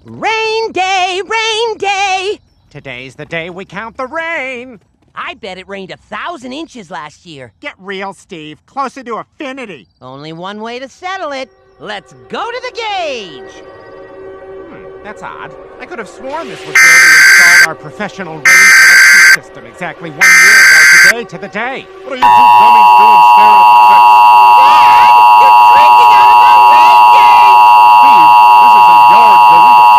Rain day, rain day! Today's the day we count the rain. I bet it rained 1,000 inches last year. Get real, Steve. Closer to infinity. Only one way to settle it. Let's go to the gauge! That's odd. I could have sworn this was where we installed our professional rain collection system exactly 1 year ago today to the day. What are you two dummies doing staring at the text? Dad! You're drinking out of our rain gauge! Steve, this is a yard burrito.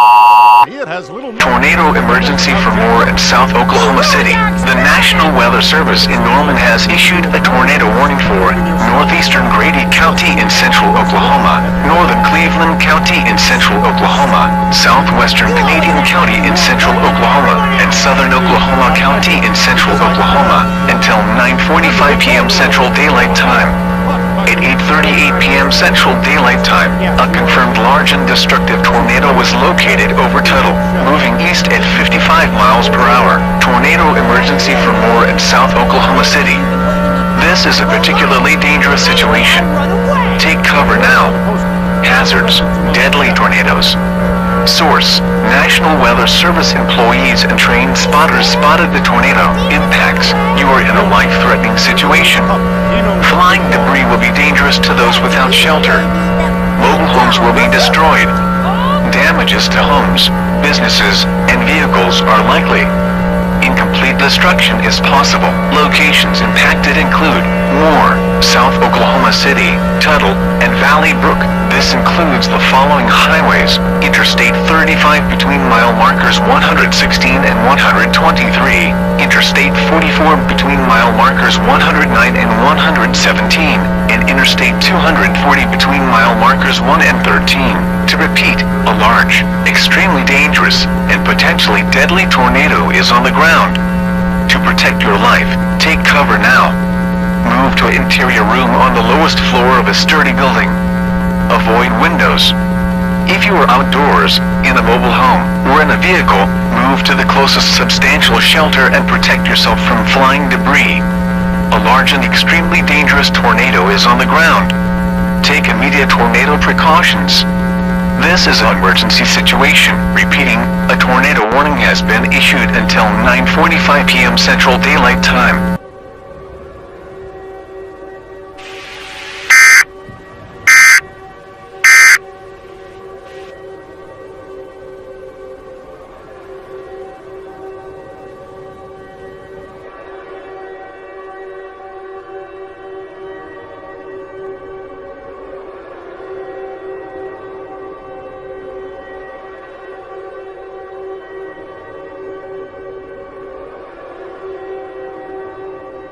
It has little... Tornado emergency for Moore and South Oklahoma City. The National Weather Service in Norman has issued a tornado warning for northeastern Grady County in central Oklahoma, northern Cleveland County in central Oklahoma, southwestern Canadian County in central Oklahoma, and southern Oklahoma County in central Oklahoma until 9:45 p.m. Central Daylight Time. At 8:38 p.m. Central Daylight Time, a confirmed large and destructive tornado was located over Tuttle, moving east at 55 miles per hour. Tornado emergency for Moore and South Oklahoma City. This is a particularly dangerous situation. Take cover now. Hazards: deadly tornadoes. Source: National Weather Service employees and trained spotters spotted the tornado impacts. You are in a life-threatening situation. Flying debris will be dangerous to those without shelter. Mobile homes will be destroyed. Damages to homes, businesses, and vehicles are likely. Incomplete destruction is possible. Locations impacted include Moore, South Oklahoma City, Tuttle, and Valley Brook. This includes the following highways: Interstate 35 between mile markers 116 and 123, Interstate 44 between mile markers 109 and 117, and Interstate 240 between mile markers 1 and 13. To repeat, a large, extremely dangerous, and potentially deadly tornado is on the ground. To protect your life, take cover now. Move to an interior room on the lowest floor of a sturdy building. Avoid windows. If you are outdoors, in a mobile home, or in a vehicle, move to the closest substantial shelter and protect yourself from flying debris. A large and extremely dangerous tornado is on the ground. Take immediate tornado precautions. This is an emergency situation. Repeating, a tornado warning has been issued until 9:45 p.m. Central Daylight Time.